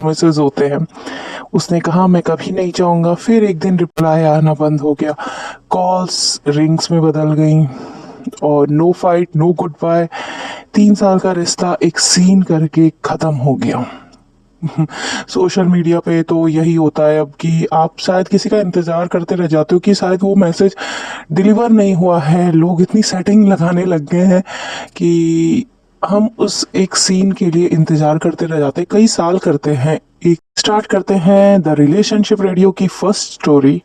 Message होते हैं। उसने कहा मैं कभी नहीं जाऊंगा। फिर एक दिन रिप्लाई आना बंद हो गया, कॉल्स रिंग्स में बदल गई और no fight no goodbye. 3 साल का रिश्ता एक सीन करके खत्म हो गया। सोशल मीडिया पे तो यही होता है अब कि आप शायद किसी का इंतज़ार करते रह जाते हो कि शायद वो मैसेज डिलीवर नहीं हुआ है। लोग इतनी सेटिंग लगाने लग गए हैं कि हम उस एक सीन के लिए इंतज़ार करते रह जाते हैं, कई साल करते हैं। एक स्टार्ट करते हैं द रिलेशनशिप रेडियो की फर्स्ट स्टोरी,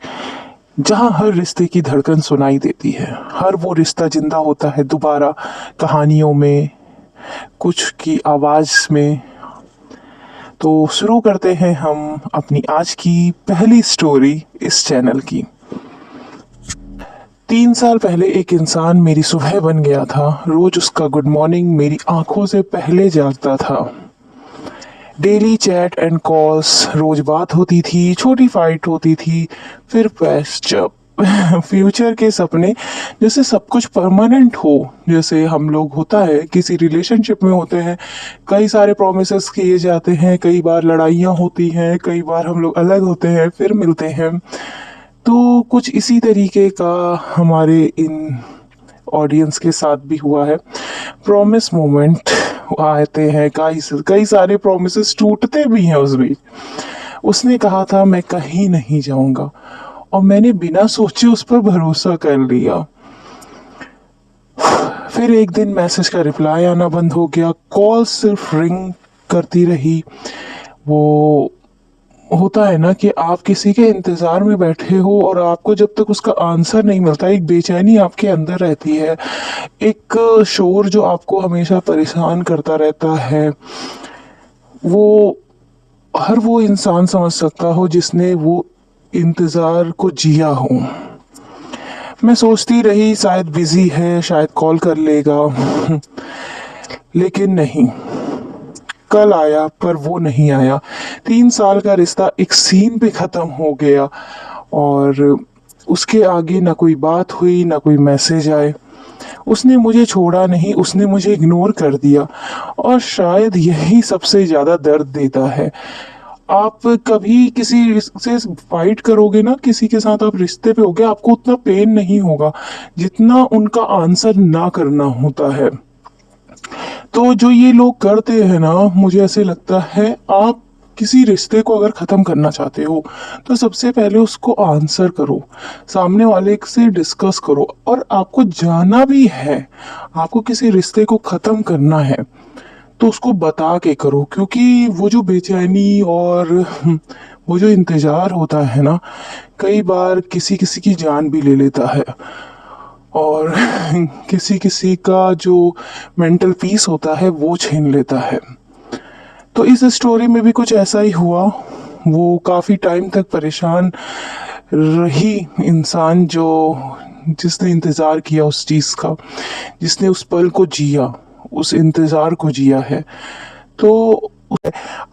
जहां हर रिश्ते की धड़कन सुनाई देती है। हर वो रिश्ता जिंदा होता है दोबारा, कहानियों में, कुछ की आवाज़ में। तो शुरू करते हैं हम अपनी आज की पहली स्टोरी इस चैनल की। 3 साल पहले एक इंसान मेरी सुबह बन गया था। रोज उसका गुड मॉर्निंग मेरी आंखों से पहले जागता था। डेली चैट एंड कॉल्स, रोज बात होती थी, छोटी फाइट होती थी, फिर पैचअप। फ्यूचर के सपने, जैसे सब कुछ परमानेंट हो। जैसे हम लोग होता है किसी रिलेशनशिप में होते हैं, कई सारे प्रोमिसेस किए जाते हैं, कई बार लड़ाइयाँ होती हैं, कई बार हम लोग अलग होते हैं फिर मिलते हैं। तो कुछ इसी तरीके का हमारे इन ऑडियंस के साथ भी हुआ है। प्रॉमिस मोमेंट आते हैं, कई कई सारे प्रोमिसेस टूटते भी हैं उस बीच। उसने कहा था मैं कहीं नहीं जाऊंगा, और मैंने बिना सोचे उस पर भरोसा कर लिया। फिर एक दिन मैसेज का रिप्लाई आना बंद हो गया, कॉल सिर्फ रिंग करती रही। वो होता है ना कि आप किसी के इंतज़ार में बैठे हो और आपको जब तक उसका आंसर नहीं मिलता, एक बेचैनी आपके अंदर रहती है, एक शोर जो आपको हमेशा परेशान करता रहता है। वो हर वो इंसान समझ सकता हो जिसने वो इंतज़ार को जिया हो। मैं सोचती रही शायद बिजी है, शायद कॉल कर लेगा। लेकिन नहीं, कल आया पर वो नहीं आया। 3 साल का रिश्ता एक सीन पे खत्म हो गया, और उसके आगे ना कोई बात हुई ना कोई मैसेज आए। उसने मुझे छोड़ा नहीं, उसने मुझे इग्नोर कर दिया। और शायद यही सबसे ज्यादा दर्द देता है। आप कभी किसी से फाइट करोगे ना, किसी के साथ आप रिश्ते पे होगे, आपको उतना पेन नहीं होगा जितना उनका आंसर ना करना होता है। तो जो ये लोग करते हैं ना, मुझे ऐसे लगता है आप किसी रिश्ते को अगर ख़त्म करना चाहते हो तो सबसे पहले उसको आंसर करो, सामने वाले से डिस्कस करो। और आपको जाना भी है, आपको किसी रिश्ते को ख़त्म करना है तो उसको बता के करो। क्योंकि वो जो बेचैनी और वो जो इंतज़ार होता है ना, कई बार किसी किसी की जान भी ले लेता है। और किसी किसी का जो मेंटल पीस होता है वो छीन लेता है। तो इस स्टोरी में भी कुछ ऐसा ही हुआ। वो काफ़ी टाइम तक परेशान रही, इंसान जो जिसने इंतज़ार किया उस चीज़ का, जिसने उस पल को जिया, उस इंतज़ार को जिया है। तो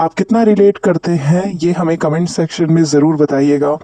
आप कितना रिलेट करते हैं ये हमें कमेंट सेक्शन में ज़रूर बताइएगा।